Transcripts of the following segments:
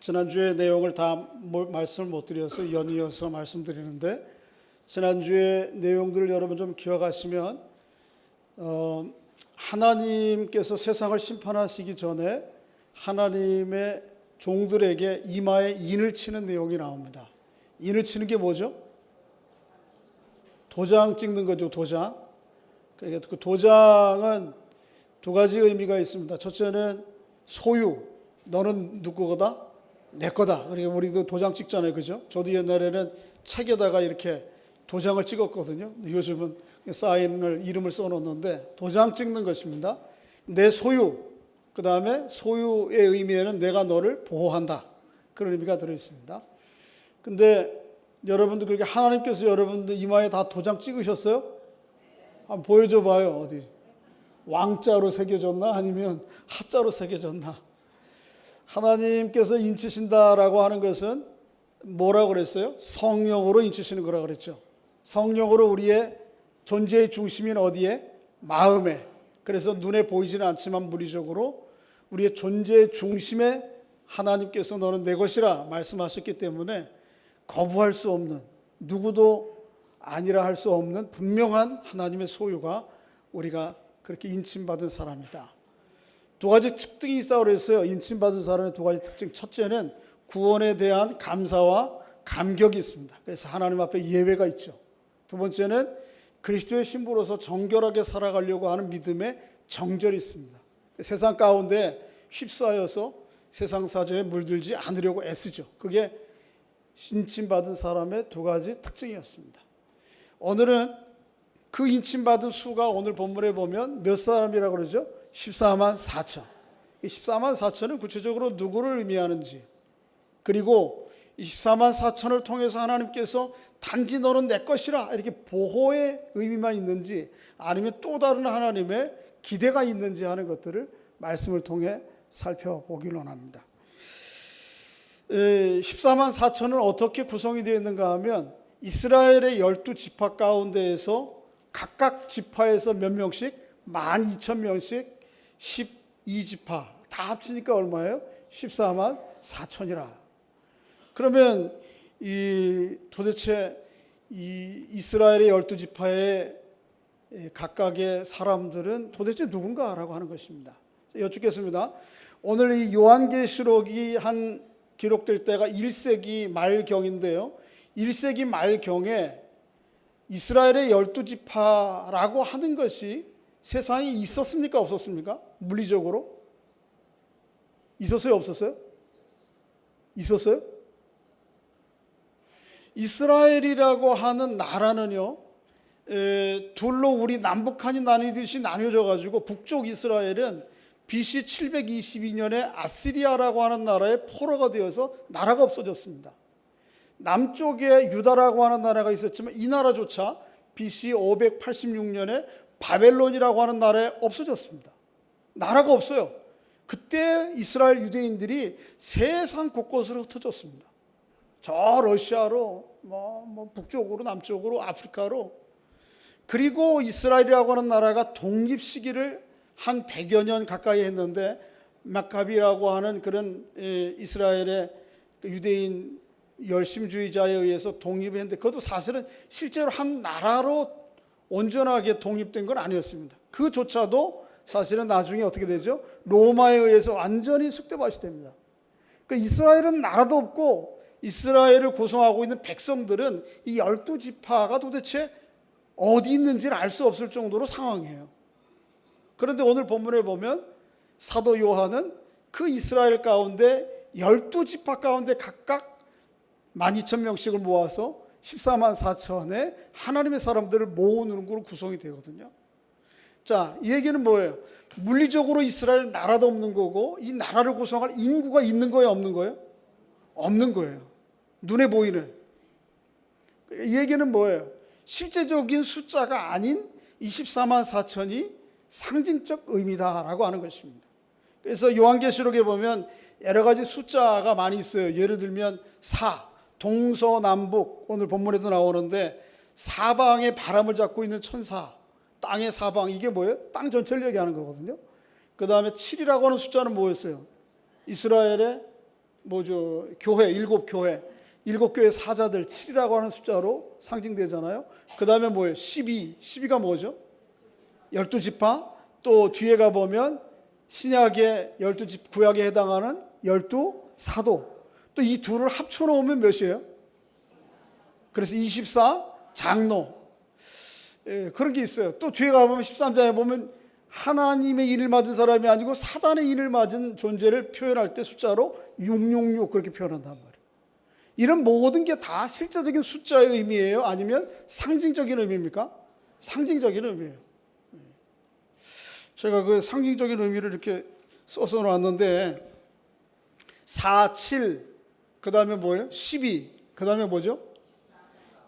지난주에 내용을 다 말씀을 못 드려서 연이어서 말씀드리는데, 지난주에 내용들을 여러분 좀 기억하시면 하나님께서 세상을 심판하시기 전에 하나님의 종들에게 이마에 인을 치는 내용이 나옵니다. 인을 치는 게 뭐죠? 도장 찍는 거죠. 도장. 그러니까 그 도장은 두 가지 의미가 있습니다. 첫째는 소유, 너는 누구 거다? 내 거다. 그러니까 우리도 도장 찍잖아요, 그죠? 저도 옛날에는 책에다가 이렇게 도장을 찍었거든요. 요즘은 사인을, 이름을 써놓는데 도장 찍는 것입니다. 내 소유, 그 다음에 소유의 의미에는 내가 너를 보호한다, 그런 의미가 들어있습니다. 근데 여러분들 그렇게 하나님께서 여러분들 이마에 다 도장 찍으셨어요? 한번 보여줘 봐요. 어디 왕자로 새겨졌나 아니면 하자로 새겨졌나? 하나님께서 인치신다라고 하는 것은 뭐라고 그랬어요? 성령으로 인치시는 거라고 그랬죠. 성령으로 우리의 존재의 중심인 어디에? 마음에. 그래서 눈에 보이지는 않지만 물리적으로 우리의 존재의 중심에 하나님께서 너는 내 것이라 말씀하셨기 때문에 거부할 수 없는, 누구도 아니라 할 수 없는 분명한 하나님의 소유가 우리가 그렇게 인침받은 사람이다. 두 가지 특징이 있다고 그랬어요. 인침받은 사람의 두 가지 특징. 첫째는 구원에 대한 감사와 감격이 있습니다. 그래서 하나님 앞에 예배가 있죠. 두 번째는 그리스도의 신부로서 정결하게 살아가려고 하는 믿음의 정절이 있습니다. 세상 가운데 휩싸여서 세상 사정에 물들지 않으려고 애쓰죠. 그게 인침받은 사람의 두 가지 특징이었습니다. 오늘은 그 인침받은 수가 오늘 본문에 보면 몇 사람이라고 그러죠? 14만 4천. 이 14만 4천은 구체적으로 누구를 의미하는지, 그리고 이 14만 4천을 통해서 하나님께서 단지 너는 내 것이라 이렇게 보호의 의미만 있는지 아니면 또 다른 하나님의 기대가 있는지 하는 것들을 말씀을 통해 살펴보길 원합니다. 14만 4천은 어떻게 구성이 되어 있는가 하면 이스라엘의 12지파 가운데에서 각각 지파에서 몇 명씩 12,000명씩 12지파 다 합치니까 얼마예요? 14만 4천이라. 그러면 도대체 이스라엘의 12지파의 각각의 사람들은 도대체 누군가라고 하는 것입니다. 여쭙겠습니다. 오늘 이 요한계시록이 기록될 때가 1세기 말경인데요. 1세기 말경에 이스라엘의 12지파라고 하는 것이 세상에 있었습니까? 없었습니까? 물리적으로? 있었어요? 없었어요? 있었어요? 이스라엘이라고 하는 나라는요, 둘로 우리 남북한이 나뉘듯이 나뉘어져 가지고 북쪽 이스라엘은 BC 722년에 아시리아라고 하는 나라의 포로가 되어서 나라가 없어졌습니다. 남쪽에 유다라고 하는 나라가 있었지만 이 나라조차 BC 586년에 바벨론이라고 하는 나라에 없어졌습니다. 나라가 없어요. 그때 이스라엘 유대인들이 세상 곳곳으로 흩어졌습니다. 저 러시아로, 북쪽으로, 남쪽으로, 아프리카로. 그리고 이스라엘이라고 하는 나라가 독립 시기를 한 100여 년 가까이 했는데 마카비라고 하는 그런 이스라엘의 유대인 열심주의자에 의해서 독립했는데 그것도 사실은 실제로 한 나라로 온전하게 독립된 건 아니었습니다. 그조차도 사실은 나중에 어떻게 되죠? 로마에 의해서 완전히 쑥대밭이 됩니다. 그러니까 이스라엘은 나라도 없고 이스라엘을 구성하고 있는 백성들은 이 12지파가 도대체 어디 있는지를 알 수 없을 정도로 상황이에요. 그런데 오늘 본문에 보면 사도 요한은 그 이스라엘 가운데 12지파 가운데 각각 12,000명씩을 모아서 14만 4천의 하나님의 사람들을 모으는 걸로 구성이 되거든요. 자, 이 얘기는 뭐예요? 물리적으로 이스라엘 나라도 없는 거고 이 나라를 구성할 인구가 있는 거예요? 없는 거예요? 없는 거예요. 눈에 보이는. 이 얘기는 뭐예요? 실제적인 숫자가 아닌 24만 4천이 상징적 의미다라고 하는 것입니다. 그래서 요한계시록에 보면 여러 가지 숫자가 많이 있어요. 예를 들면 4, 동서남북, 오늘 본문에도 나오는데 사방에 바람을 잡고 있는 천사, 땅의 사방, 이게 뭐예요? 땅 전체를 얘기하는 거거든요. 그 다음에 7이라고 하는 숫자는 뭐였어요? 이스라엘의 뭐죠? 교회, 일곱 교회 사자들 7이라고 하는 숫자로 상징되잖아요. 그 다음에 뭐예요? 12가 뭐죠? 12지파. 또 뒤에 가보면 신약의 12집, 구약에 해당하는 12사도. 또 이 둘을 합쳐놓으면 몇이에요? 그래서 24 장로. 예, 그런 게 있어요. 또 뒤에 가보면 13장에 보면 하나님의 인을 맞은 사람이 아니고 사단의 인을 맞은 존재를 표현할 때 숫자로 666 그렇게 표현한단 말이에요. 이런 모든 게 다 실제적인 숫자의 의미예요? 아니면 상징적인 의미입니까? 상징적인 의미예요. 제가 그 상징적인 의미를 이렇게 써서 놨는데 4, 7, 그 다음에 뭐예요? 12, 그 다음에 뭐죠?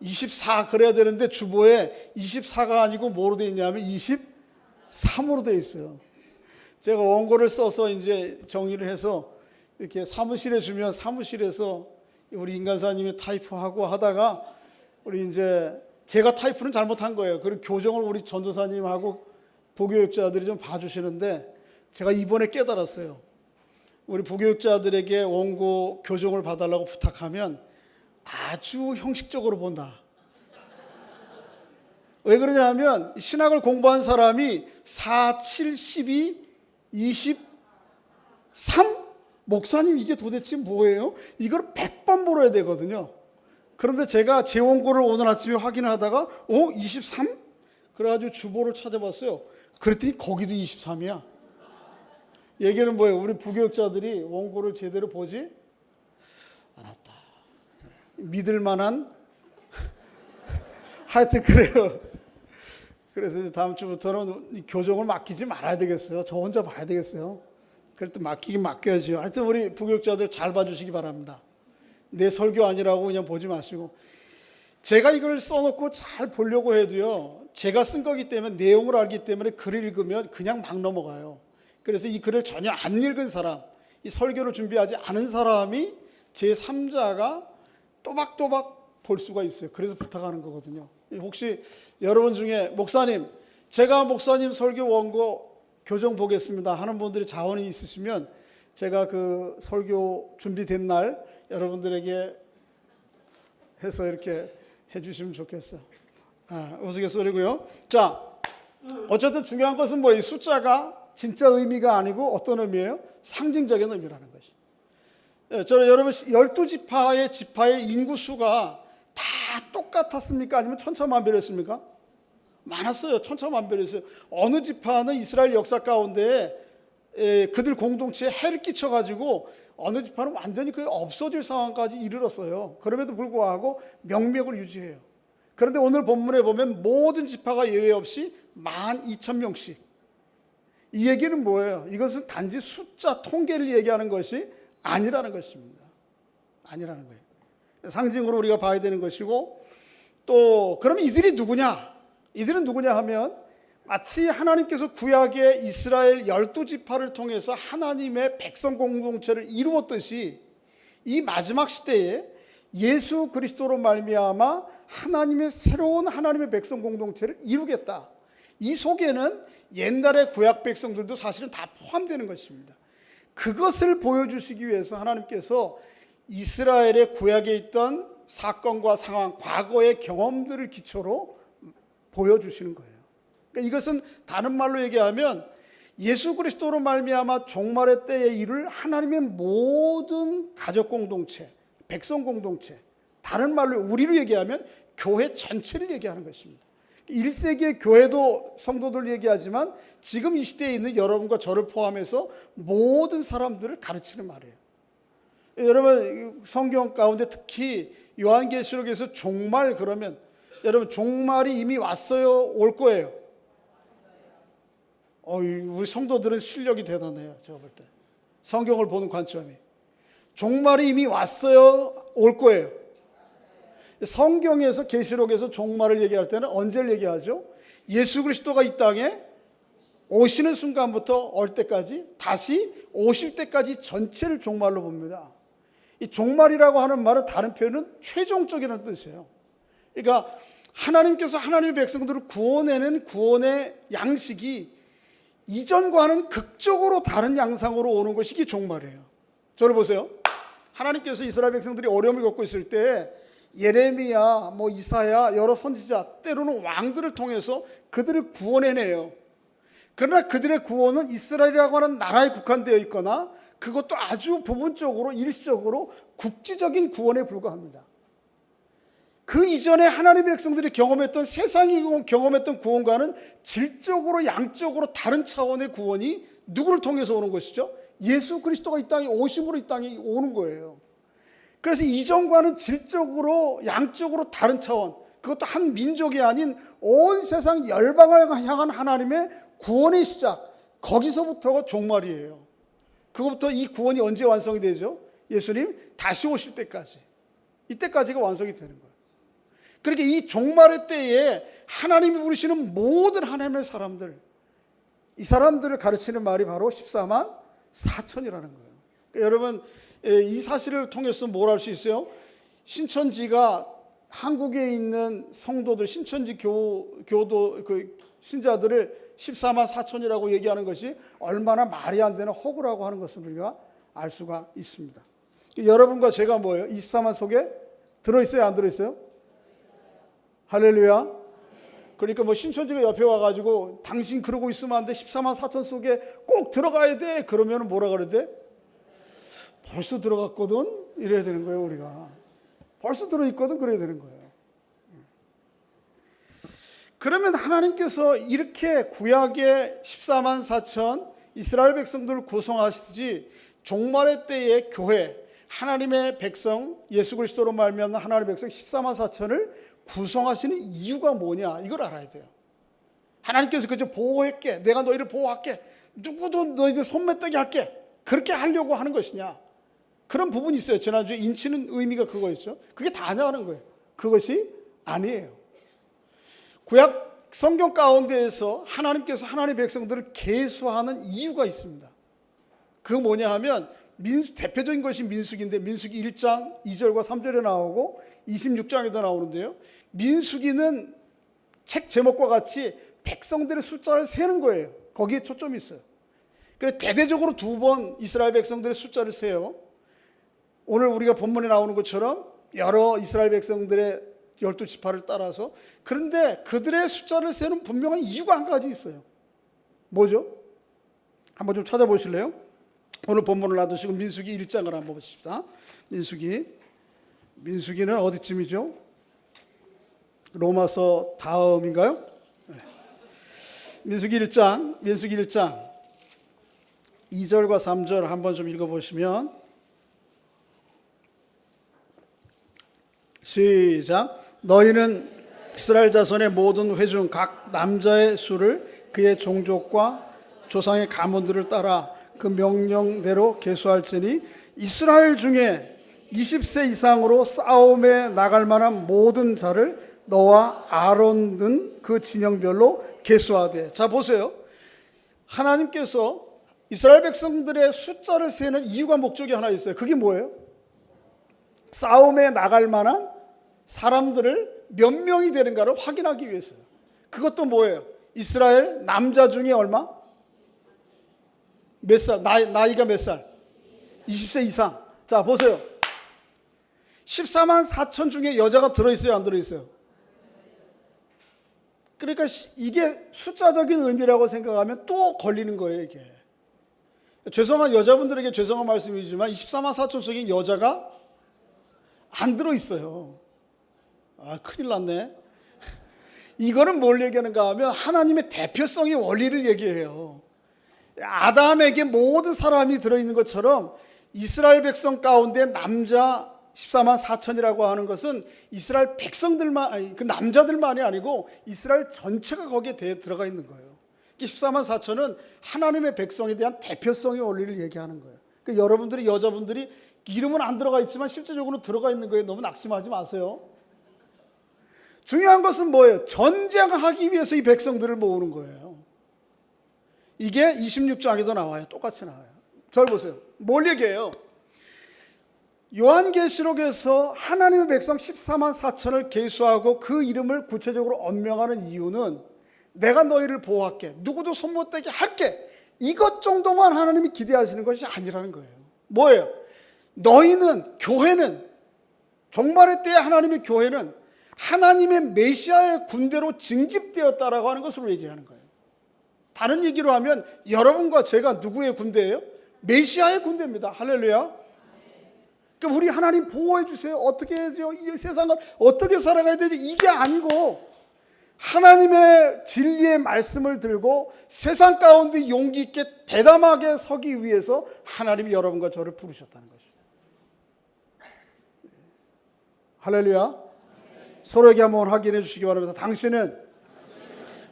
24 그래야 되는데 주보에 24가 아니고 뭐로 되어 있냐면 23으로 되어 있어요. 제가 원고를 써서 이제 정리를 해서 이렇게 사무실에 주면 사무실에서 우리 인간사님이 타이프하고 하다가 우리 이제 제가 타이프는 잘못한 거예요. 그리고 교정을 우리 전도사님하고 부교육자들이 좀 봐주시는데 제가 이번에 깨달았어요. 우리 부교육자들에게 원고 교정을 봐달라고 부탁하면 아주 형식적으로 본다. 왜 그러냐면 신학을 공부한 사람이 4, 7, 12, 23? 목사님 이게 도대체 뭐예요? 이걸 100번 물어야 되거든요. 그런데 제가 제 원고를 오늘 아침에 확인을 하다가 23? 그래가지고 주보를 찾아봤어요. 그랬더니 거기도 23이야. 얘기는 뭐예요? 우리 부교육자들이 원고를 제대로 보지 않았다. 믿을 만한 하여튼 그래요. 그래서 이제 다음 주부터는 교정을 맡기지 말아야 되겠어요. 저 혼자 봐야 되겠어요. 그래도 맡기긴 맡겨야죠. 하여튼 우리 부교육자들 잘 봐주시기 바랍니다. 내 설교 아니라고 그냥 보지 마시고. 제가 이걸 써놓고 잘 보려고 해도요, 제가 쓴 거기 때문에 내용을 알기 때문에 글을 읽으면 그냥 막 넘어가요. 그래서 이 글을 전혀 안 읽은 사람, 이 설교를 준비하지 않은 사람이 제3자가 또박또박 볼 수가 있어요. 그래서 부탁하는 거거든요. 혹시 여러분 중에 목사님, 제가 목사님 설교 원고 교정 보겠습니다 하는 분들이 자원이 있으시면 제가 그 설교 준비된 날 여러분들에게 해서 이렇게 해주시면 좋겠어요. 우스갯소리고요. 자, 어쨌든 중요한 것은 뭐예요? 숫자가 진짜 의미가 아니고 어떤 의미예요? 상징적인 의미라는 것이. 저는 여러분 12지파의 지파의 인구수가 다 똑같았습니까? 아니면 천차만별했습니까? 많았어요. 천차만별했어요. 어느 지파는 이스라엘 역사 가운데 그들 공동체에 해를 끼쳐가지고 어느 지파는 완전히 거의 없어질 상황까지 이르렀어요. 그럼에도 불구하고 명맥을 유지해요. 그런데 오늘 본문에 보면 모든 지파가 예외 없이 12,000명씩. 이 얘기는 뭐예요? 이것은 단지 숫자 통계를 얘기하는 것이 아니라는 것입니다. 아니라는 거예요. 상징으로 우리가 봐야 되는 것이고, 또 그럼 이들이 누구냐? 이들은 누구냐 하면 마치 하나님께서 구약의 이스라엘 12지파를 통해서 하나님의 백성 공동체를 이루었듯이 이 마지막 시대에 예수 그리스도로 말미암아 하나님의 새로운 하나님의 백성 공동체를 이루겠다. 이 속에는 옛날의 구약 백성들도 사실은 다 포함되는 것입니다. 그것을 보여주시기 위해서 하나님께서 이스라엘의 구약에 있던 사건과 상황, 과거의 경험들을 기초로 보여주시는 거예요. 그러니까 이것은 다른 말로 얘기하면 예수 그리스도로 말미암아 종말의 때에 이룰 하나님의 모든 가족 공동체, 백성 공동체, 다른 말로 우리로 얘기하면 교회 전체를 얘기하는 것입니다. 1세기의 교회도 성도들 얘기하지만 지금 이 시대에 있는 여러분과 저를 포함해서 모든 사람들을 가르치는 말이에요. 여러분 성경 가운데 특히 요한계시록에서 종말 그러면 여러분 종말이 이미 왔어요? 올 거예요? 우리 성도들은 실력이 대단해요. 제가 볼 때. 성경을 보는 관점이. 종말이 이미 왔어요? 올 거예요? 성경에서 계시록에서 종말을 얘기할 때는 언제를 얘기하죠? 예수 그리스도가 이 땅에 오시는 순간부터 올 때까지 다시 오실 때까지 전체를 종말로 봅니다. 이 종말이라고 하는 말은 다른 표현은 최종적이라는 뜻이에요. 그러니까 하나님께서 하나님의 백성들을 구원해낸 구원의 양식이 이전과는 극적으로 다른 양상으로 오는 것이 이게 종말이에요. 저를 보세요. 하나님께서 이스라엘 백성들이 어려움을 겪고 있을 때 예레미야, 이사야, 여러 선지자, 때로는 왕들을 통해서 그들을 구원해내요. 그러나 그들의 구원은 이스라엘이라고 하는 나라에 국한되어 있거나 그것도 아주 부분적으로 일시적으로 국지적인 구원에 불과합니다. 그 이전에 하나님의 백성들이 경험했던, 세상이 경험했던 구원과는 질적으로 양적으로 다른 차원의 구원이 누구를 통해서 오는 것이죠? 예수 그리스도가 이 땅에 오심으로 이 땅에 오는 거예요. 그래서 이전과는 질적으로 양적으로 다른 차원, 그것도 한 민족이 아닌 온 세상 열방을 향한 하나님의 구원의 시작, 거기서부터가 종말이에요. 그것부터 이 구원이 언제 완성이 되죠? 예수님 다시 오실 때까지, 이때까지가 완성이 되는 거예요. 그러니까 이 종말의 때에 하나님이 부르시는 모든 하나님의 사람들, 이 사람들을 가르치는 말이 바로 14만 4천이라는 거예요. 그러니까 여러분, 이 사실을 통해서 뭘 알 수 있어요? 신천지가 한국에 있는 성도들, 신천지 교도 신자들을 14만 4천이라고 얘기하는 것이 얼마나 말이 안 되는 허구라고 하는 것을 우리가 알 수가 있습니다. 여러분과 제가 뭐예요? 24만 속에 들어있어요? 안 들어있어요? 할렐루야. 그러니까 신천지가 옆에 와가지고 당신 그러고 있으면 안 돼, 14만 4천 속에 꼭 들어가야 돼, 그러면 뭐라 그래야 돼? 벌써 들어갔거든? 이래야 되는 거예요. 우리가 벌써 들어있거든? 그래야 되는 거예요. 그러면 하나님께서 이렇게 구약의 14만 4천 이스라엘 백성들을 구성하시듯이 종말의 때의 교회, 하나님의 백성, 예수 그리스도로 말미암는 하나님의 백성 14만 4천을 구성하시는 이유가 뭐냐, 이걸 알아야 돼요. 하나님께서 그저 보호할게, 내가 너희를 보호할게, 누구도 너희들 손매떼게 할게, 그렇게 하려고 하는 것이냐, 그런 부분이 있어요. 지난주에 인치는 의미가 그거였죠. 그게 다냐 하는 거예요. 그것이 아니에요. 구약 성경 가운데에서 하나님께서 하나님의 백성들을 계수하는 이유가 있습니다. 그거 뭐냐 하면 대표적인 것이 민수기인데, 민수기 1장 2절과 3절에 나오고 26장에도 나오는데요. 민수기는 책 제목과 같이 백성들의 숫자를 세는 거예요. 거기에 초점이 있어요. 그래서 대대적으로 2번 이스라엘 백성들의 숫자를 세요. 오늘 우리가 본문에 나오는 것처럼 여러 이스라엘 백성들의 12지파를 따라서. 그런데 그들의 숫자를 세는 분명한 이유가 한 가지 있어요. 뭐죠? 한번 좀 찾아보실래요? 오늘 본문을 놔두시고 민수기 1장을 한번 보십시다. 민수기는 어디쯤이죠? 로마서 다음인가요? 네. 민수기 1장 2절과 3절 한번 좀 읽어보시면, 시작. 너희는 이스라엘 자손의 모든 회중 각 남자의 수를 그의 종족과 조상의 가문들을 따라 그 명령대로 계수할지니 이스라엘 중에 20세 이상으로 싸움에 나갈 만한 모든 자를 너와 아론은 그 진영별로 계수하되. 자, 보세요. 하나님께서 이스라엘 백성들의 숫자를 세는 이유가, 목적이 하나 있어요. 그게 뭐예요? 싸움에 나갈 만한 사람들을 몇 명이 되는가를 확인하기 위해서요. 그것도 뭐예요? 이스라엘 남자 중에 얼마? 몇 살? 나이가 몇 살? 20세 이상. 자, 보세요. 14만 4천 중에 여자가 들어있어요? 안 들어있어요? 그러니까 이게 숫자적인 의미라고 생각하면 또 걸리는 거예요, 이게. 죄송한 여자분들에게 죄송한 말씀이지만 24만 4천 속에 여자가 안 들어있어요. 큰일 났네. 이거는 뭘 얘기하는가 하면 하나님의 대표성의 원리를 얘기해요. 아담에게 모든 사람이 들어있는 것처럼 이스라엘 백성 가운데 남자 14만 4천이라고 하는 것은 이스라엘 백성들만, 그 남자들만이 아니고 이스라엘 전체가 거기에 들어가 있는 거예요. 14만 4천은 하나님의 백성에 대한 대표성의 원리를 얘기하는 거예요. 그러니까 여러분들이, 여자분들이 이름은 안 들어가 있지만 실제적으로 들어가 있는 거예요. 너무 낙심하지 마세요. 중요한 것은 뭐예요? 전쟁하기 위해서 이 백성들을 모으는 거예요. 이게 26장에도 나와요. 똑같이 나와요. 절 보세요. 뭘 얘기해요? 요한계시록에서 하나님의 백성 14만 4천을 계수하고 그 이름을 구체적으로 언명하는 이유는 내가 너희를 보호할게, 누구도 손 못 대게 할게, 이것 정도만 하나님이 기대하시는 것이 아니라는 거예요. 뭐예요? 너희는, 교회는, 종말의 때에 하나님의 교회는 하나님의 메시아의 군대로 징집되었다라고 하는 것으로 얘기하는 거예요. 다른 얘기로 하면 여러분과 제가 누구의 군대예요? 메시아의 군대입니다. 할렐루야. 그러니까 우리 하나님 보호해 주세요. 어떻게 해야죠? 이 세상을 어떻게 살아가야 되지? 이게 아니고 하나님의 진리의 말씀을 들고 세상 가운데 용기 있게 대담하게 서기 위해서 하나님이 여러분과 저를 부르셨다는 것이죠. 할렐루야. 서로에게 한번 확인해 주시기 바랍니다. 당신은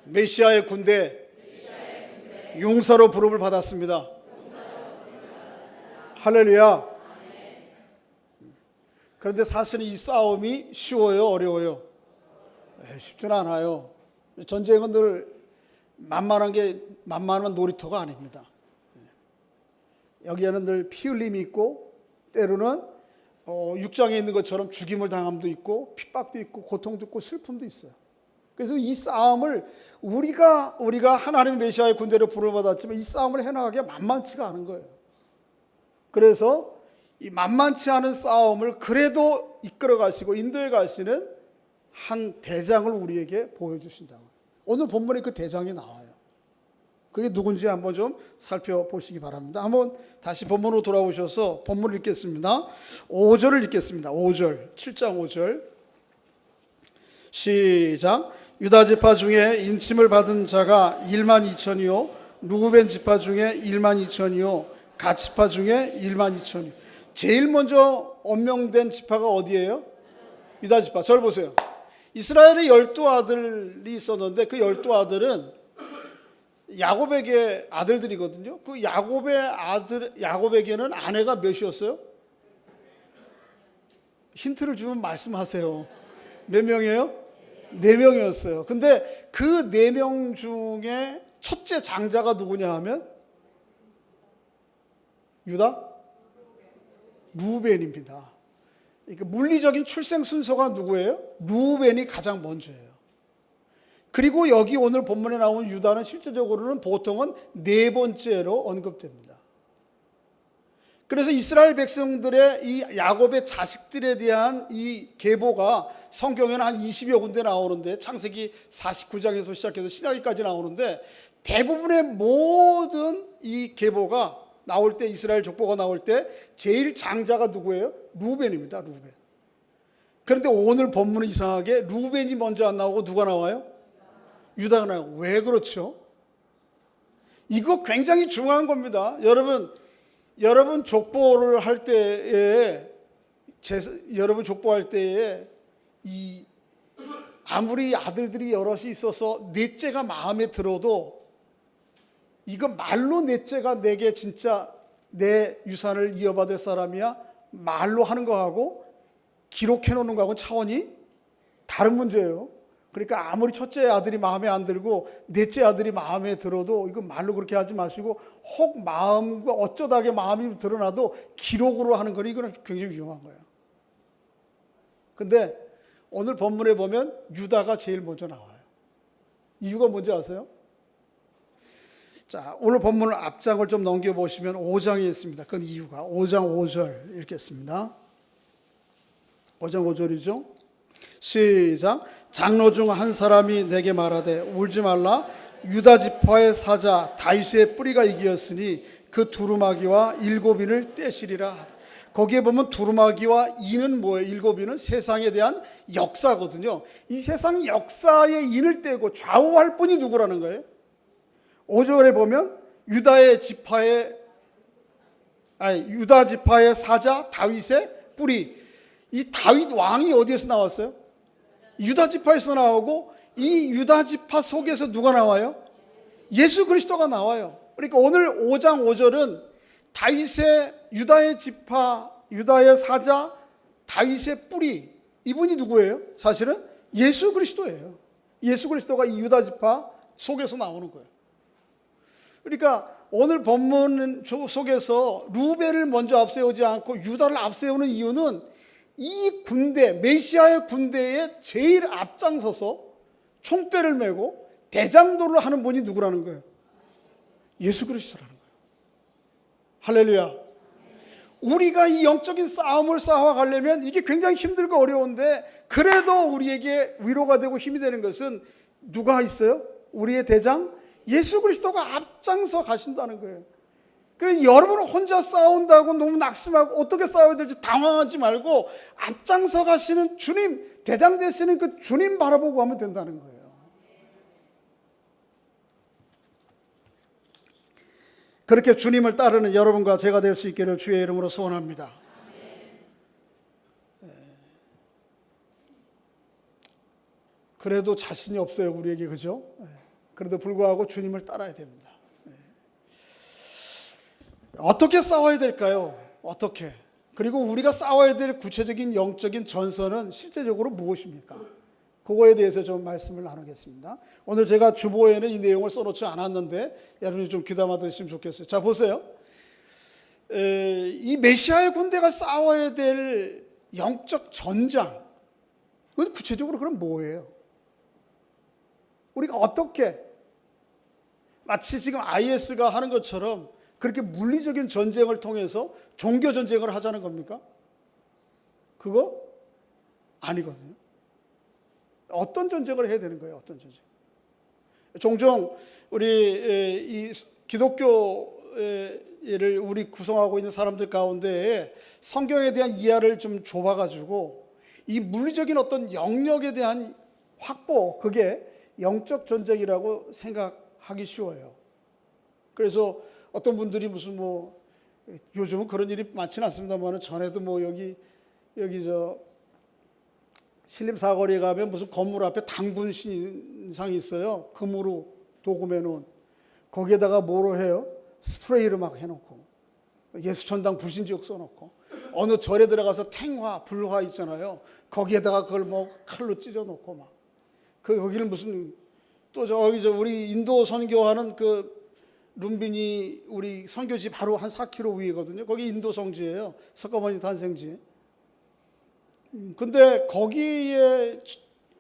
메시아의 군대, 용사로 부름을 받았습니다. 할렐루야. 그런데 사실은 이 싸움이 쉬워요, 어려워요? 쉽지는 않아요. 전쟁은 늘 만만한 놀이터가 아닙니다. 여기에는 늘 피 흘림이 있고, 때로는 육장에 있는 것처럼 죽임을 당함도 있고, 핍박도 있고, 고통도 있고, 슬픔도 있어요. 그래서 이 싸움을 우리가 하나님의 메시아의 군대로 부름받았지만 이 싸움을 해나가기가 만만치가 않은 거예요. 그래서 이 만만치 않은 싸움을 그래도 이끌어 가시고 인도해 가시는 한 대장을 우리에게 보여주신다고. 오늘 본문에 그 대장이 나와요. 그게 누군지 한번 좀 살펴보시기 바랍니다. 한번 다시 본문으로 돌아오셔서 본문을 읽겠습니다. 5절을 읽겠습니다. 5절, 7장 5절. 시작. 유다 지파 중에 인침을 받은 자가 1만 2천이요 루벤 지파 중에 1만 2천이요 갓 지파 중에 1만 2천이요. 제일 먼저 언명된 지파가 어디예요? 유다 지파. 저를 보세요. 이스라엘의 12아들이 있었는데 그 12아들은 야곱에게 아들들이거든요. 그 야곱에게는 아내가 몇이었어요? 힌트를 주면 말씀하세요. 몇 명이에요? 4명이었어요. 근데 그 4명 중에 첫째 장자가 누구냐 하면 유다? 루벤입니다. 그러니까 물리적인 출생 순서가 누구예요? 루벤이 가장 먼저예요. 그리고 여기 오늘 본문에 나온 유다는 실제적으로는 보통은 4번째로 언급됩니다. 그래서 이스라엘 백성들의 이 야곱의 자식들에 대한 이 계보가 성경에는 한 20여 군데 나오는데, 창세기 49장에서 시작해서 신약기까지 나오는데, 대부분의 모든 이 계보가 나올 때, 이스라엘 족보가 나올 때 제일 장자가 누구예요? 루벤입니다. 루벤. 그런데 오늘 본문은 이상하게 루벤이 먼저 안 나오고 누가 나와요? 유다가 나와요. 왜 그렇죠? 이거 굉장히 중요한 겁니다. 여러분 족보를 할 때에, 여러분 족보할 때에 아무리 아들들이 여럿이 있어서 넷째가 마음에 들어도 이거 말로 넷째가 내게 진짜 내 유산을 이어받을 사람이야? 말로 하는 거하고 기록해 놓는 거하고는 차원이 다른 문제예요. 그러니까 아무리 첫째 아들이 마음에 안 들고 넷째 아들이 마음에 들어도 이거 말로 그렇게 하지 마시고, 혹 마음과 어쩌다게 마음이 드러나도 기록으로 하는 거는 이거는 굉장히 위험한 거예요. 근데 오늘 본문에 보면 유다가 제일 먼저 나와요. 이유가 뭔지 아세요? 자, 오늘 본문을 앞장을 좀 넘겨보시면 5장에 있습니다. 그 이유가 5장 5절 읽겠습니다. 5장 5절이죠. 시작. 장로 중 한 사람이 내게 말하되 울지 말라. 유다 지파의 사자 다윗의 뿌리가 이기었으니 그 두루마기와 7인을 떼시리라. 거기에 보면 두루마기와 인은 뭐예요? 7인은 세상에 대한 역사거든요. 이 세상 역사의 인을 떼고 좌우할 분이 누구라는 거예요? 5절에 보면 유다 지파의 사자 다윗의 뿌리. 이 다윗 왕이 어디에서 나왔어요? 유다 지파에서 나오고, 이 유다 지파 속에서 누가 나와요? 예수 그리스도가 나와요. 그러니까 오늘 5장 5절은 유다의 지파, 유다의 사자, 다윗의 뿌리, 이분이 누구예요? 사실은 예수 그리스도예요. 예수 그리스도가 이 유다 지파 속에서 나오는 거예요. 그러니까 오늘 본문 속에서 루벤을 먼저 앞세우지 않고 유다를 앞세우는 이유는 이 군대, 메시아의 군대에 제일 앞장서서 총대를 메고 대장도를 하는 분이 누구라는 거예요? 예수 그리스도라는 거예요. 할렐루야. 우리가 이 영적인 싸움을 싸워가려면 이게 굉장히 힘들고 어려운데, 그래도 우리에게 위로가 되고 힘이 되는 것은 누가 있어요? 우리의 대장 예수 그리스도가 앞장서 가신다는 거예요. 그래서 여러분은 혼자 싸운다고 너무 낙심하고 어떻게 싸워야 될지 당황하지 말고 앞장서 가시는 주님, 대장 되시는 그 주님 바라보고 하면 된다는 거예요. 그렇게 주님을 따르는 여러분과 제가 될 수 있기를 주의 이름으로 소원합니다. 그래도 자신이 없어요, 우리에게. 그죠? 그래도 불구하고 주님을 따라야 됩니다. 어떻게 싸워야 될까요? 어떻게? 그리고 우리가 싸워야 될 구체적인 영적인 전선은 실제적으로 무엇입니까? 그거에 대해서 좀 말씀을 나누겠습니다. 오늘 제가 주보에는 이 내용을 써놓지 않았는데 여러분이 좀 귀담아 들으시면 좋겠어요. 자, 보세요. 이 메시아의 군대가 싸워야 될 영적 전장, 그건 구체적으로 그럼 뭐예요? 우리가 어떻게, 마치 지금 IS가 하는 것처럼 그렇게 물리적인 전쟁을 통해서 종교 전쟁을 하자는 겁니까? 그거 아니거든요. 어떤 전쟁을 해야 되는 거예요? 어떤 전쟁? 종종 우리 이 기독교를 우리 구성하고 있는 사람들 가운데 성경에 대한 이해를 좀 좁아가지고 이 물리적인 어떤 영역에 대한 확보, 그게 영적 전쟁이라고 생각하기 쉬워요. 그래서 어떤 분들이 무슨 뭐 요즘은 그런 일이 많지는 않습니다만 전에도 뭐 여기 저 신림사거리에 가면 무슨 건물 앞에 당분 신상이 있어요. 금으로 도금해 놓은. 거기에다가 뭐로 해요? 스프레이를 막 해놓고 예수천당 불신지옥 써놓고, 어느 절에 들어가서 탱화, 불화 있잖아요. 거기에다가 그걸 뭐 칼로 찢어놓고 막. 거기를 무슨 또 저기 우리 인도 선교하는 그 룸비니 우리 선교지 바로 한 4km 위거든요. 거기 인도 성지예요. 석가모니 탄생지. 근데 거기에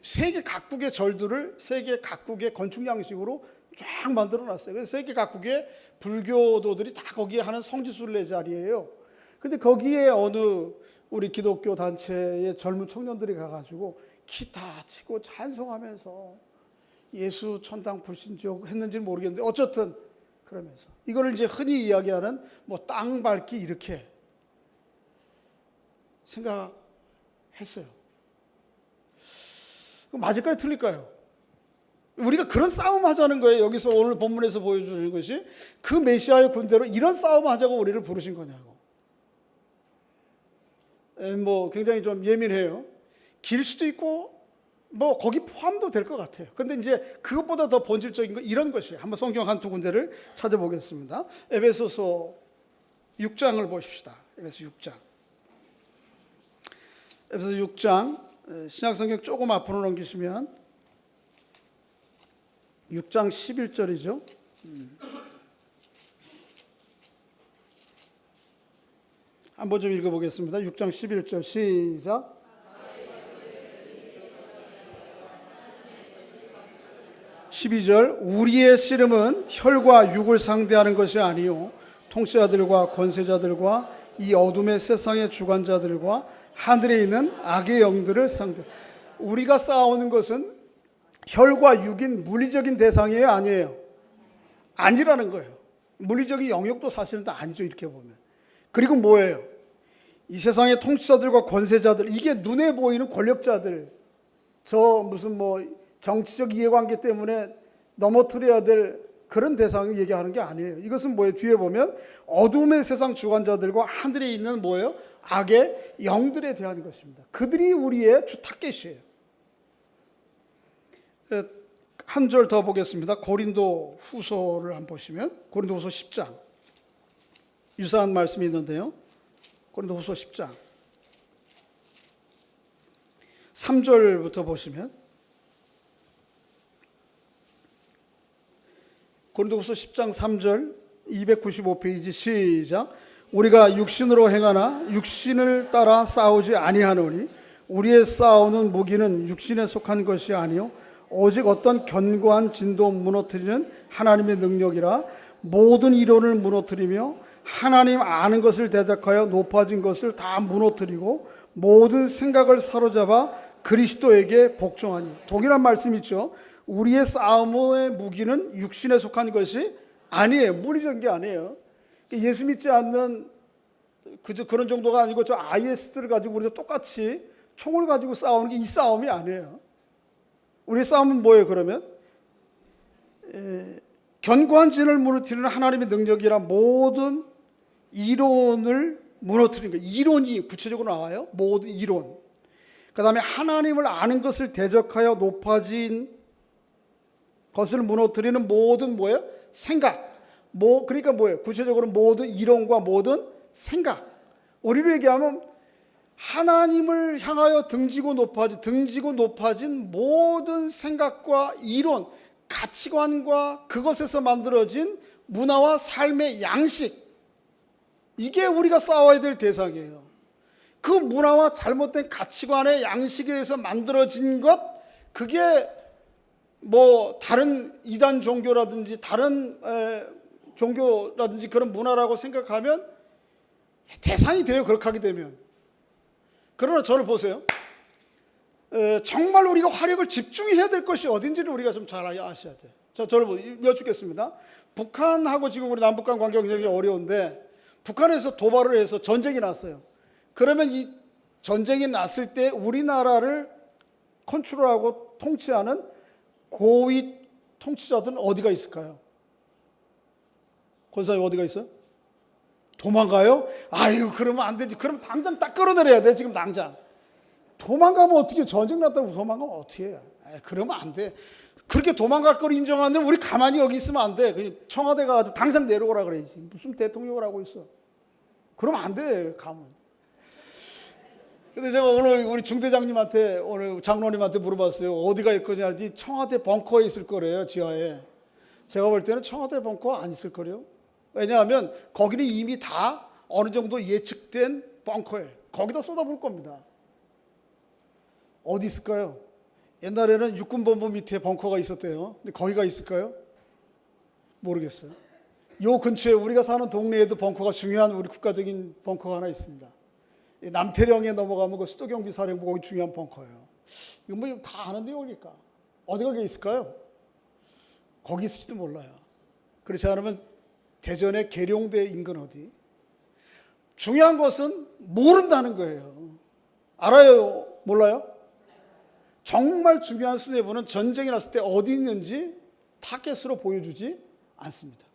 세계 각국의 절들을 세계 각국의 건축 양식으로 쫙 만들어 놨어요. 그래서 세계 각국의 불교도들이 다 거기에 하는 성지순례 자리예요. 근데 거기에 어느 우리 기독교 단체의 젊은 청년들이 가가지고 기타 치고 찬송하면서 예수 천당 불신지옥 했는지는 모르겠는데 어쨌든 그러면서 이거를 이제 흔히 이야기하는 뭐 땅 밟기 이렇게 생각했어요. 맞을까요? 틀릴까요? 우리가 그런 싸움 하자는 거예요. 여기서 오늘 본문에서 보여주는 것이 그 메시아의 군대로 이런 싸움 하자고 우리를 부르신 거냐고. 뭐 굉장히 좀 예민해요. 길 수도 있고 뭐 거기 포함도 될 것 같아요. 근데 이제 그것보다 더 본질적인 건 이런 것이에요. 한번 성경 한 두 군데를 찾아보겠습니다. 에베소서 6장을 보십시다. 에베소 6장. 에베소 6장 신약성경 조금 앞으로 넘기시면 6장 11절이죠. 한번 좀 읽어보겠습니다. 6장 11절 시작. 12절 우리의 씨름은 혈과 육을 상대하는 것이 아니요 통치자들과 권세자들과 이 어둠의 세상의 주관자들과 하늘에 있는 악의 영들을 상대. 우리가 싸우는 것은 혈과 육인 물리적인 대상이에요, 아니에요? 아니라는 거예요. 물리적인 영역도 사실은 다 아니죠, 이렇게 보면. 그리고 뭐예요? 이 세상의 통치자들과 권세자들, 이게 눈에 보이는 권력자들, 저 무슨 뭐 정치적 이해관계 때문에 넘어뜨려야 될 그런 대상을 얘기하는 게 아니에요. 이것은 뭐예요? 뒤에 보면 어둠의 세상 주관자들과 하늘에 있는 뭐예요? 악의 영들에 대한 것입니다. 그들이 우리의 주 타겟이에요. 한 절 더 보겠습니다. 고린도 후서를 한번 보시면 고린도 후서 10장 유사한 말씀이 있는데요. 고린도 후서 10장 3절부터 보시면 고린도후서 10장 3절 295페이지 시작. 우리가 육신으로 행하나 육신을 따라 싸우지 아니하노니 우리의 싸우는 무기는 육신에 속한 것이 아니요 오직 어떤 견고한 진도 무너뜨리는 하나님의 능력이라 모든 이론을 무너뜨리며 하나님 아는 것을 대적하여 높아진 것을 다 무너뜨리고 모든 생각을 사로잡아 그리스도에게 복종하니. 동일한 말씀 있죠. 우리의 싸움의 무기는 육신에 속한 것이 아니에요. 물리적인 게 아니에요. 예수 믿지 않는 그런 정도가 아니고 저 IS를 가지고 우리도 똑같이 총을 가지고 싸우는 게 이 싸움이 아니에요. 우리의 싸움은 뭐예요 그러면? 견고한 진을 무너뜨리는 하나님의 능력이라 모든 이론을 무너뜨리는 거예요. 이론이 구체적으로 나와요. 모든 이론. 그 다음에 하나님을 아는 것을 대적하여 높아진 것을 무너뜨리는 모든 뭐예요? 생각. 그러니까 뭐예요? 구체적으로 모든 이론과 모든 생각. 우리로 얘기하면 하나님을 향하여 등지고 높아진 모든 생각과 이론, 가치관과 그것에서 만들어진 문화와 삶의 양식, 이게 우리가 싸워야 될 대상이에요. 그 문화와 잘못된 가치관의 양식에 의해서 만들어진 것, 그게 뭐 다른 이단 종교라든지 다른 종교라든지 그런 문화라고 생각하면 대상이 돼요. 그렇게 하게 되면. 그러나 저를 보세요. 정말 우리가 화력을 집중해야 될 것이 어딘지를 우리가 좀 잘 아셔야 돼요. 자, 저를 여쭙겠습니다. 북한하고 지금 우리 남북 간 관계가 굉장히 어려운데 북한에서 도발을 해서 전쟁이 났어요. 그러면 이 전쟁이 났을 때 우리나라를 컨트롤하고 통치하는 고위 통치자들은 어디가 있을까요? 권사님 어디가 있어요? 도망가요? 아유, 그러면 안 되지. 그럼 당장 딱 끌어내려야 돼, 지금 당장. 도망가면 어떻게, 전쟁 났다고 도망가면 어떻게 해? 그러면 안 돼. 그렇게 도망갈 걸 인정하는데 우리 가만히 여기 있으면 안 돼. 청와대 가서 당장 내려오라 그래야지. 무슨 대통령을 하고 있어. 그러면 안 돼, 가면. 근데 제가 오늘 우리 중대장님한테, 오늘 장로님한테 물어봤어요. 어디가 있거냐? 청와대 벙커에 있을 거래요, 지하에. 제가 볼 때는 청와대 벙커 안 있을 거래요. 왜냐하면 거기는 이미 다 어느 정도 예측된 벙커예요. 거기다 쏟아부을 겁니다. 어디 있을까요? 옛날에는 육군본부 밑에 벙커가 있었대요. 근데 거기가 있을까요? 모르겠어요. 요 근처에 우리가 사는 동네에도 벙커가, 중요한 우리 국가적인 벙커가 하나 있습니다. 남태령에 넘어가면 그 수도경비사령부 거기 중요한 벙커예요. 이거 뭐 다 아는 내용이니까. 어디가 있을까요? 거기 있을지도 몰라요. 그렇지 않으면 대전의 계룡대 인근 어디? 중요한 것은 모른다는 거예요. 알아요? 몰라요? 정말 중요한 수뇌부는 전쟁이 났을 때 어디 있는지 타겟으로 보여주지 않습니다.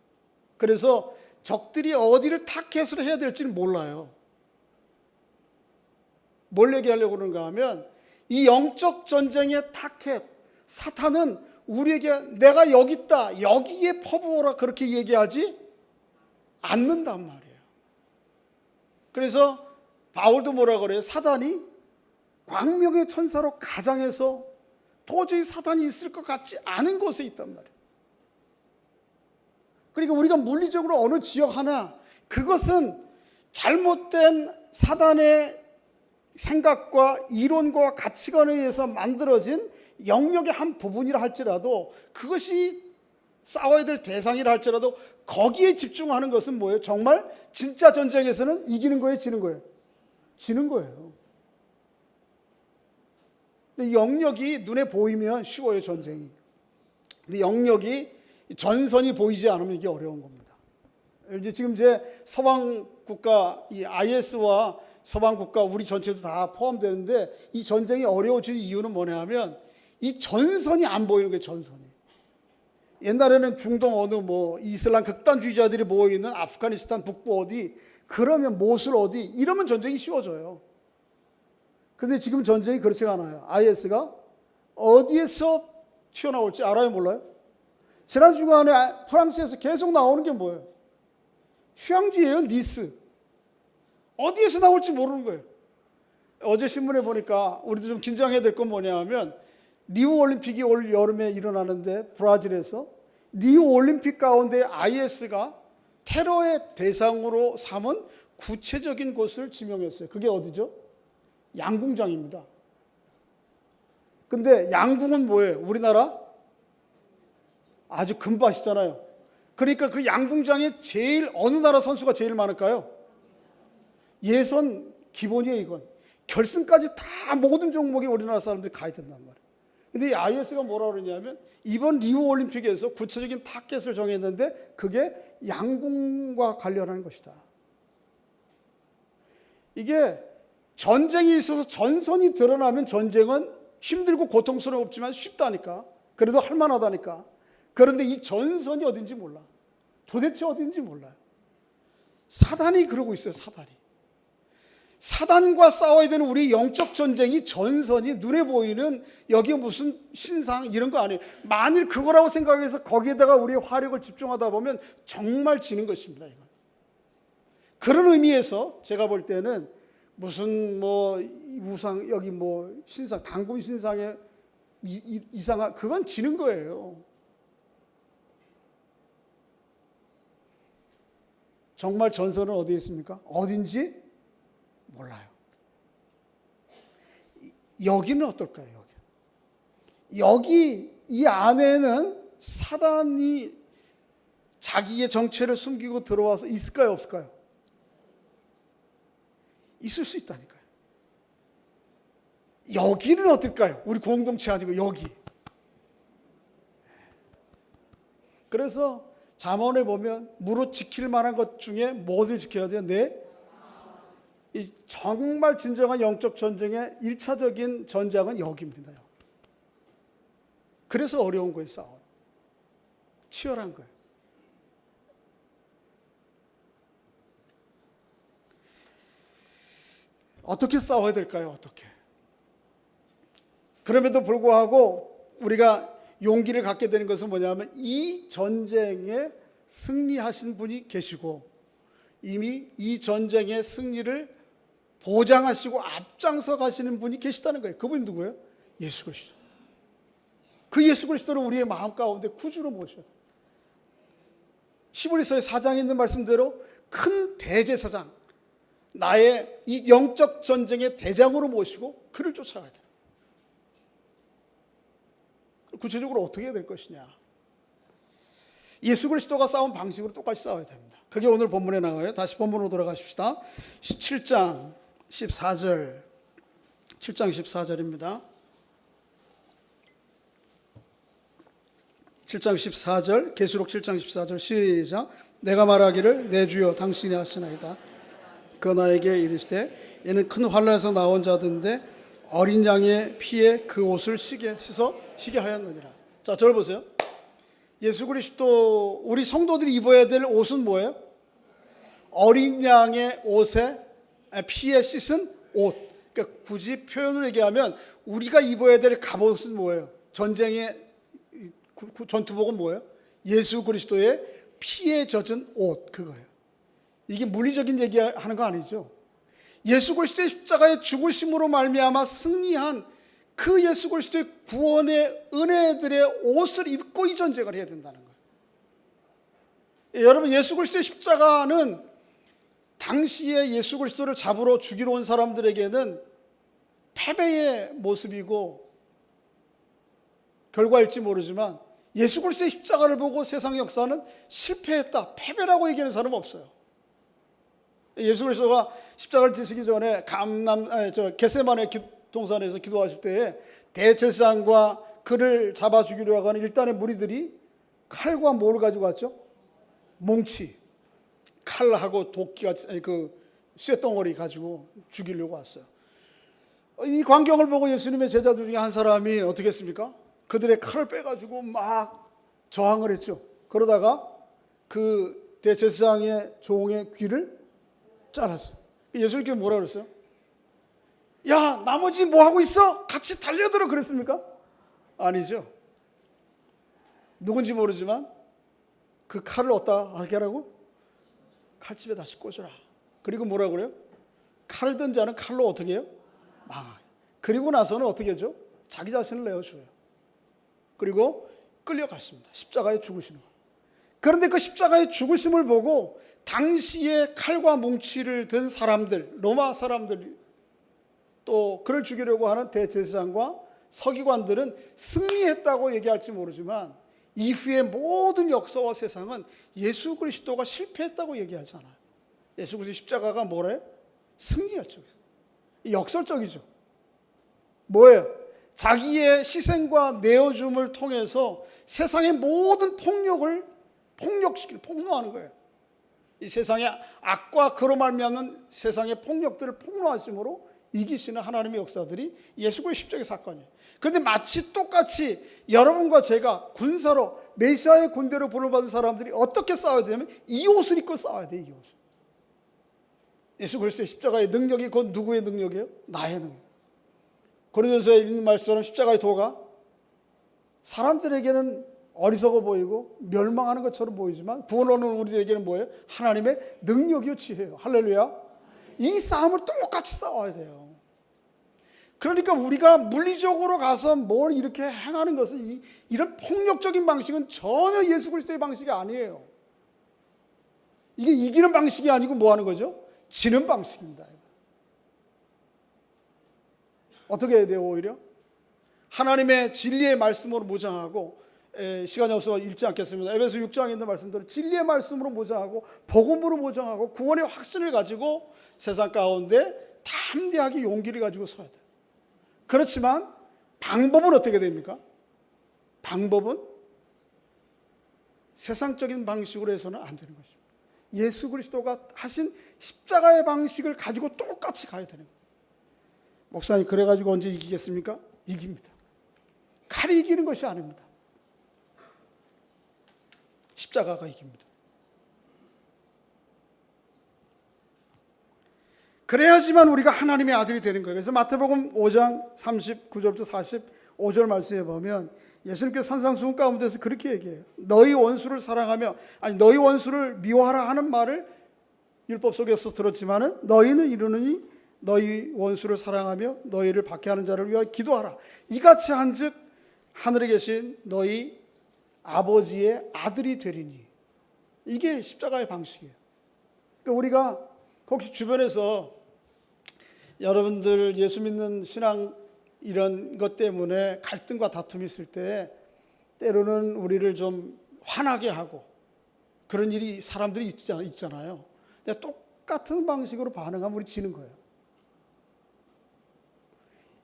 그래서 적들이 어디를 타겟으로 해야 될지는 몰라요. 뭘 얘기하려고 그러는가 하면 이 영적 전쟁의 타겟, 사탄은 우리에게 내가 여기 있다, 여기에 퍼부어라 그렇게 얘기하지 않는단 말이에요. 그래서 바울도 뭐라 그래요? 사단이 광명의 천사로 가장해서 도저히 사단이 있을 것 같지 않은 곳에 있단 말이에요. 그러니까 우리가 물리적으로 어느 지역 하나, 그것은 잘못된 사단의 생각과 이론과 가치관에 의해서 만들어진 영역의 한 부분이라 할지라도, 그것이 싸워야 될 대상이라 할지라도 거기에 집중하는 것은 뭐예요? 정말 진짜 전쟁에서는 이기는 거예요? 지는 거예요? 지는 거예요. 근데 영역이 눈에 보이면 쉬워요, 전쟁이. 근데 영역이, 전선이 보이지 않으면 이게 어려운 겁니다. 지금 서방 국가, 이 IS와 서방 국가, 우리 전체도 다 포함되는데 이 전쟁이 어려워진 이유는 뭐냐 하면 이 전선이 안 보이는 거예요, 전선이. 옛날에는 중동 어느 이슬람 극단주의자들이 모여있는 아프가니스탄 북부 어디, 그러면 모술 어디, 이러면 전쟁이 쉬워져요. 그런데 지금 전쟁이 그렇지가 않아요. IS가 어디에서 튀어나올지 알아요, 몰라요? 지난 주간에 프랑스에서 계속 나오는 게 뭐예요? 휴양지예요, 니스. 어디에서 나올지 모르는 거예요. 어제 신문에 보니까 우리도 좀 긴장해야 될 건 뭐냐 하면, 리우 올림픽이 올 여름에 일어나는데 브라질에서 리우 올림픽 가운데 IS가 테러의 대상으로 삼은 구체적인 곳을 지명했어요. 그게 어디죠? 양궁장입니다. 근데 양궁은 뭐예요? 우리나라 아주 금밭이잖아요. 그러니까 그 양궁장에 제일 어느 나라 선수가 제일 많을까요? 예선 기본이에요, 이건. 결승까지 다 모든 종목에 우리나라 사람들이 가야 된단 말이에요. 근데 이 IS가 뭐라 그러냐면 이번 리우 올림픽에서 구체적인 타겟을 정했는데 그게 양궁과 관련한 것이다. 이게 전쟁이 있어서 전선이 드러나면 전쟁은 힘들고 고통스럽지만 쉽다니까. 그래도 할만하다니까. 그런데 이 전선이 어딘지 몰라. 도대체 어딘지 몰라요. 사단이 그러고 있어요, 사단이. 사단과 싸워야 되는 우리 영적 전쟁이 전선이 눈에 보이는 여기 무슨 신상 이런 거 아니에요. 만일 그거라고 생각해서 거기에다가 우리의 화력을 집중하다 보면 정말 지는 것입니다. 이건. 그런 의미에서 제가 볼 때는 무슨 뭐 우상 여기 뭐 신상 단군 신상에 이상한 그건 지는 거예요. 정말 전선은 어디에 있습니까? 어딘지 몰라요. 여기는 어떨까요? 여기 이 안에는 사단이 자기의 정체를 숨기고 들어와서 있을까요? 없을까요? 있을 수 있다니까요. 여기는 어떨까요? 우리 공동체 아니고 여기. 그래서 잠언에 보면 무릇 지킬 만한 것 중에 뭐를 지켜야 돼요? 이 정말 진정한 영적 전쟁의 1차적인 전장은 여기입니다. 여기. 그래서 어려운 거예요, 싸움. 치열한 거예요. 어떻게 싸워야 될까요? 어떻게? 그럼에도 불구하고 우리가 용기를 갖게 되는 것은 뭐냐면 이 전쟁에 승리하신 분이 계시고 이미 이 전쟁의 승리를 보장하시고 앞장서 가시는 분이 계시다는 거예요. 그분이 누구예요? 예수 그리스도. 그 예수 그리스도를 우리의 마음 가운데 구주로 모셔요. 히브리서의 4장에 있는 말씀대로 큰 대제사장, 나의 이 영적 전쟁의 대장으로 모시고 그를 쫓아가야 돼요. 구체적으로 어떻게 해야 될 것이냐? 예수 그리스도가 싸운 방식으로 똑같이 싸워야 됩니다. 그게 오늘 본문에 나와요. 다시 본문으로 돌아가십시다. 7장 14절 7장 14절입니다. 7장 14절 계시록 7장 14절 시작. 내가 말하기를 내 주여 당신이 하시나이다. 그 나에게 이르시되 이는 큰 환난에서 나온 자들인데 어린 양의 피에 그 옷을 시게 하였느니라. 자, 저를 보세요. 예수 그리스도 우리 성도들이 입어야 될 옷은 뭐예요? 어린 양의 옷에 피에 씻은 옷. 그러니까 굳이 표현을 얘기하면 우리가 입어야 될 갑옷은 뭐예요? 전쟁의 전투복은 뭐예요? 예수 그리스도의 피에 젖은 옷, 그거예요. 이게 물리적인 얘기하는 거 아니죠. 예수 그리스도의 십자가의 죽으심으로 말미암아 승리한 그 예수 그리스도의 구원의 은혜들의 옷을 입고 이 전쟁을 해야 된다는 거예요. 여러분, 예수 그리스도의 십자가는 당시에 예수 그리스도를 잡으러 죽이러 온 사람들에게는 패배의 모습이고 결과일지 모르지만 예수 그리스도의 십자가를 보고 세상 역사는 실패했다, 패배라고 얘기하는 사람은 없어요. 예수 그리스도가 십자가를 지시기 전에 겟세마네 동산에서 기도하실 때에 대제사장과 그를 잡아 죽이려고 하는 일단의 무리들이 칼과 뭐를 가지고 왔죠? 몽치, 칼하고 도끼가 그 쇠덩어리 가지고 죽이려고 왔어요. 이 광경을 보고 예수님의 제자들 중에 한 사람이 어떻게 했습니까? 그들의 칼을 빼가지고 막 저항을 했죠. 그러다가 그 대제사장의 종의 귀를 잘랐어요. 예수님께 뭐라 그랬어요? 야, 나머지 뭐 하고 있어? 같이 달려들어 그랬습니까? 아니죠. 누군지 모르지만 그 칼을 어디다 하게 하라고? 칼집에 다시 꽂아라. 그리고 뭐라 그래요? 칼을 든 자는 칼로 어떻게 해요? 망하게. 그리고 나서는 어떻게 하죠? 자기 자신을 내어줘요. 그리고 끌려갔습니다. 십자가에 죽으시는 거예요. 그런데 그 십자가의 죽으심을 보고 당시에 칼과 뭉치를 든 사람들, 로마 사람들, 또 그를 죽이려고 하는 대제사장과 서기관들은 승리했다고 얘기할지 모르지만 이후의 모든 역사와 세상은 예수 그리스도가 실패했다고 얘기하잖아요. 예수 그리스도 십자가가 뭐래요? 승리였죠. 역설적이죠. 뭐예요? 자기의 희생과 내어줌을 통해서 세상의 모든 폭력을 폭로하는 거예요. 이 세상의 악과 그로 말미암는 세상의 폭력들을 폭로하심으로 이기시는 하나님의 역사들이 예수 그리스도 십자가의 사건이에요. 그런데 마치 똑같이 여러분과 제가 군사로 메시아의 군대로 부름받은 사람들이 어떻게 싸워야 되냐면 이 옷을 입고 싸워야 돼요. 이 옷을. 예수 그리스도의 십자가의 능력이 곧 누구의 능력이에요? 나의 능력. 고린도서에 있는 말씀처럼 십자가의 도가 사람들에게는 어리석어 보이고 멸망하는 것처럼 보이지만 구원하는 우리들에게는 뭐예요? 하나님의 능력이요 지혜예요. 할렐루야. 이 싸움을 똑같이 싸워야 돼요. 그러니까 우리가 물리적으로 가서 뭘 이렇게 행하는 것은 이런 폭력적인 방식은 전혀 예수 그리스도의 방식이 아니에요. 이게 이기는 방식이 아니고 뭐 하는 거죠? 지는 방식입니다. 어떻게 해야 돼요? 오히려 하나님의 진리의 말씀으로 무장하고, 시간이 없어서 읽지 않겠습니다. 에베소 6장에 있는 말씀대로 진리의 말씀으로 무장하고 복음으로 무장하고 구원의 확신을 가지고 세상 가운데 담대하게 용기를 가지고 서야 돼요. 그렇지만 방법은 어떻게 됩니까? 방법은 세상적인 방식으로 해서는 안 되는 것입니다. 예수 그리스도가 하신 십자가의 방식을 가지고 똑같이 가야 되는 거예요. 목사님 그래가지고 언제 이기겠습니까? 이깁니다. 칼이 이기는 것이 아닙니다. 십자가가 이깁니다. 그래야지만 우리가 하나님의 아들이 되는 거예요. 그래서 마태복음 5장 39절부터 45절 말씀해 보면 예수님께서 산상수훈 가운데서 그렇게 얘기해요. 너희 원수를 사랑하며, 너희 원수를 미워하라 하는 말을 율법 속에서 들었지만은 너희는 이르느니 너희 원수를 사랑하며 너희를 박해하는 자를 위하여 기도하라. 이같이 한즉 하늘에 계신 너희 아버지의 아들이 되리니. 이게 십자가의 방식이에요. 그러니까 우리가 혹시 주변에서 여러분들 예수 믿는 신앙 이런 것 때문에 갈등과 다툼이 있을 때 때로는 우리를 좀 화나게 하고 그런 일이 사람들이 있잖아요. 근데 똑같은 방식으로 반응하면 우리 지는 거예요.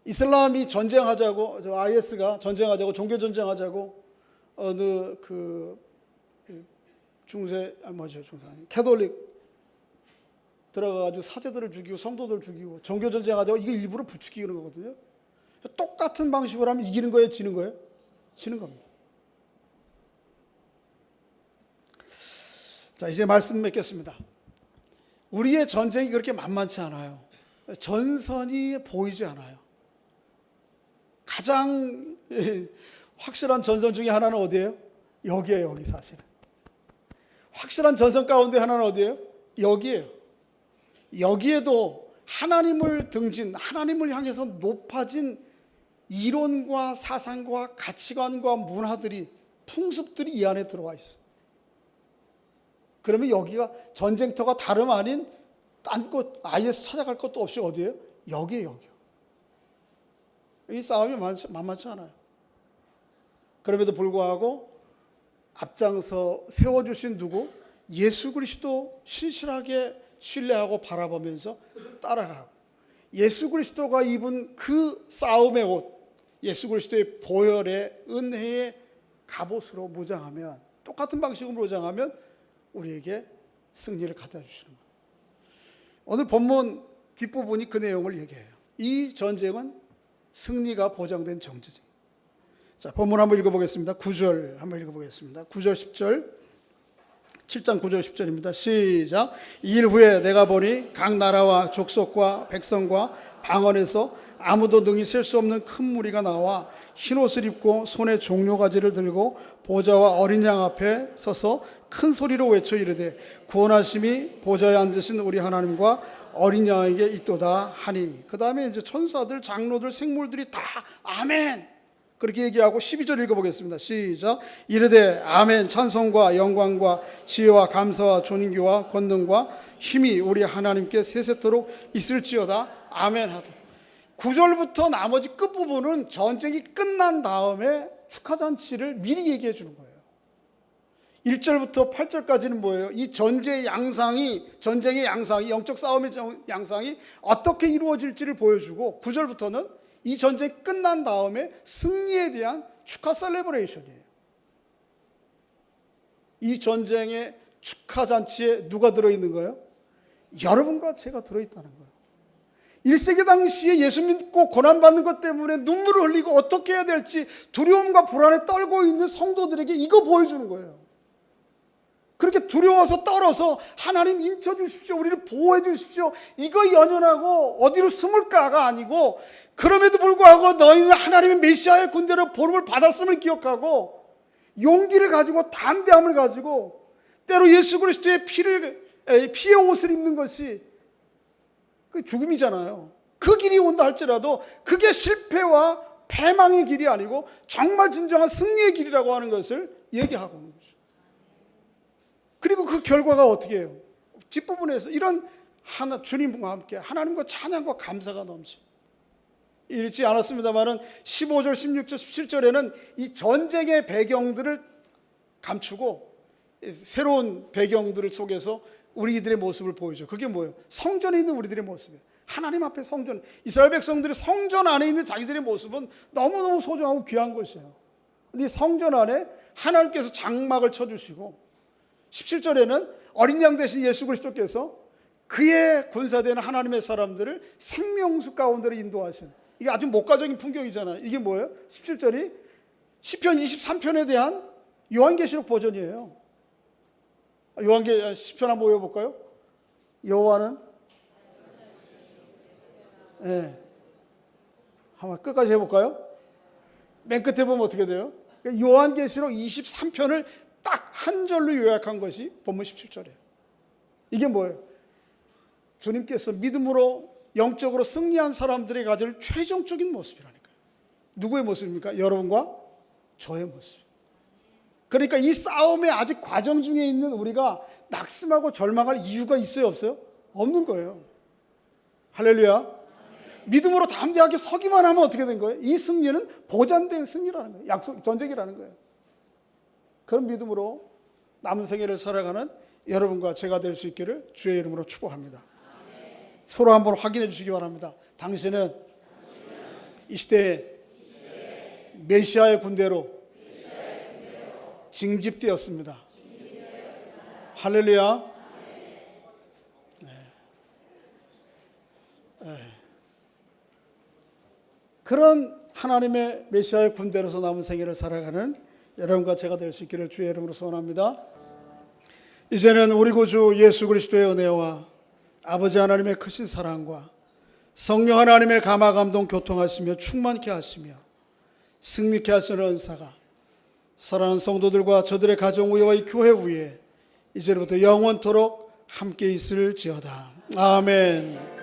이슬람이 전쟁하자고, IS가 전쟁하자고, 종교 전쟁하자고 어느 캐톨릭 들어가가지고 사제들을 죽이고 성도들 죽이고 종교 전쟁하자고 이게 일부러 부추기는 거거든요. 똑같은 방식으로 하면 이기는 거예요, 지는 거예요? 지는 겁니다. 자, 이제 말씀 맺겠습니다. 우리의 전쟁이 그렇게 만만치 않아요. 전선이 보이지 않아요. 가장 확실한 전선 중에 하나는 어디예요? 여기에요, 여기 사실은. 확실한 전선 가운데 하나는 어디예요? 여기에요. 여기에도 하나님을 등진, 하나님을 향해서 높아진 이론과 사상과 가치관과 문화들이, 풍습들이 이 안에 들어와 있어요. 그러면 여기가 전쟁터가 다름 아닌 딴 곳, IS 찾아갈 것도 없이 어디예요? 여기에요, 여기요. 이 싸움이 만만치 않아요. 그럼에도 불구하고 앞장서 세워주신 누구? 예수 그리스도 신실하게 신뢰하고 바라보면서 따라가고, 예수 그리스도가 입은 그 싸움의 옷, 예수 그리스도의 보혈의 은혜의 갑옷으로 무장하면, 똑같은 방식으로 무장하면 우리에게 승리를 갖다 주시는 거예요. 오늘 본문 뒷부분이 그 내용을 얘기해요. 이 전쟁은 승리가 보장된 정치죠. 자, 본문 한번 읽어보겠습니다. 9절 한번 읽어보겠습니다. 9절 10절, 7장 9절 10절입니다. 시작. 이 일 후에 내가 보니 각 나라와 족속과 백성과 방언에서 아무도 능히 셀 수 없는 큰 무리가 나와 흰옷을 입고 손에 종려가지를 들고 보좌와 어린 양 앞에 서서 큰 소리로 외쳐 이르되 구원하심이 보좌에 앉으신 우리 하나님과 어린 양에게 있도다 하니. 그 다음에 이제 천사들, 장로들, 생물들이 다 아멘 그렇게 얘기하고 12절 읽어보겠습니다. 시작. 이르되 아멘, 찬송과 영광과 지혜와 감사와 존귀와 권능과 힘이 우리 하나님께 세세토록 있을지어다 아멘 하다. 9절부터 나머지 끝부분은 전쟁이 끝난 다음에 축하잔치를 미리 얘기해 주는 거예요. 1절부터 8절까지는 뭐예요? 이 전쟁의 양상이, 영적 싸움의 양상이 어떻게 이루어질지를 보여주고, 9절부터는 이 전쟁이 끝난 다음에 승리에 대한 축하 셀레브레이션이에요. 이 전쟁의 축하 잔치에 누가 들어있는 거예요? 여러분과 제가 들어있다는 거예요. 1세기 당시에 예수 믿고 고난받는 것 때문에 눈물을 흘리고 어떻게 해야 될지 두려움과 불안에 떨고 있는 성도들에게 이거 보여주는 거예요. 그렇게 두려워서 떨어서 하나님 인쳐주십시오, 우리를 보호해 주십시오, 이거 연연하고 어디로 숨을까가 아니고, 그럼에도 불구하고 너희는 하나님의 메시아의 군대로 보름을 받았음을 기억하고 용기를 가지고 담대함을 가지고, 때로 예수 그리스도의 피의 옷을 입는 것이 그 죽음이잖아요. 그 길이 온다 할지라도 그게 실패와 패망의 길이 아니고 정말 진정한 승리의 길이라고 하는 것을 얘기하고 있는 거죠. 그리고 그 결과가 어떻게 해요? 뒷부분에서 이런 주님과 함께 하나님과 찬양과 감사가 넘치고, 읽지 않았습니다만은 15절, 16절, 17절에는 이 전쟁의 배경들을 감추고 새로운 배경들을 속에서 우리들의 모습을 보여줘. 그게 뭐예요? 성전에 있는 우리들의 모습이에요. 하나님 앞에 성전, 이스라엘 백성들이 성전 안에 있는 자기들의 모습은 너무너무 소중하고 귀한 것이에요. 근데 이 성전 안에 하나님께서 장막을 쳐주시고, 17절에는 어린 양 대신 예수 그리스도께서 그의 군사되는 하나님의 사람들을 생명수 가운데로 인도하시는, 이게 아주 목가적인 풍경이잖아요. 이게 뭐예요? 17절이 시편 23편에 대한 요한계시록 버전이에요. 시편 한번 외워볼까요? 여호와는, 네, 한번 끝까지 해볼까요? 맨 끝에 보면 어떻게 돼요? 요한계시록 23편을 딱 한 절로 요약한 것이 본문 17절이에요. 이게 뭐예요? 주님께서 믿음으로 영적으로 승리한 사람들이 가질 최종적인 모습이라니까요. 누구의 모습입니까? 여러분과 저의 모습. 그러니까 이 싸움의 아직 과정 중에 있는 우리가 낙심하고 절망할 이유가 있어요, 없어요? 없는 거예요. 할렐루야. 믿음으로 담대하게 서기만 하면 어떻게 된 거예요? 이 승리는 보장된 승리라는 거예요. 약속, 전쟁이라는 거예요. 그런 믿음으로 남은 생애를 살아가는 여러분과 제가 될 수 있기를 주의 이름으로 축복합니다. 서로 한번 확인해 주시기 바랍니다. 당신은 이 시대에 메시아의 군대로 징집되었습니다. 할렐루야. 그런 하나님의 메시아의 군대로서 남은 생애를 살아가는 여러분과 제가 될 수 있기를 주의 이름으로 소원합니다. 이제는 우리 구주 예수 그리스도의 은혜와 아버지 하나님의 크신 사랑과 성령 하나님의 감화 감동 교통하시며 충만케 하시며 승리케 하시는 은사가 사랑하는 성도들과 저들의 가정 위와 이 교회 위에 이제부터 영원토록 함께 있을지어다. 아멘.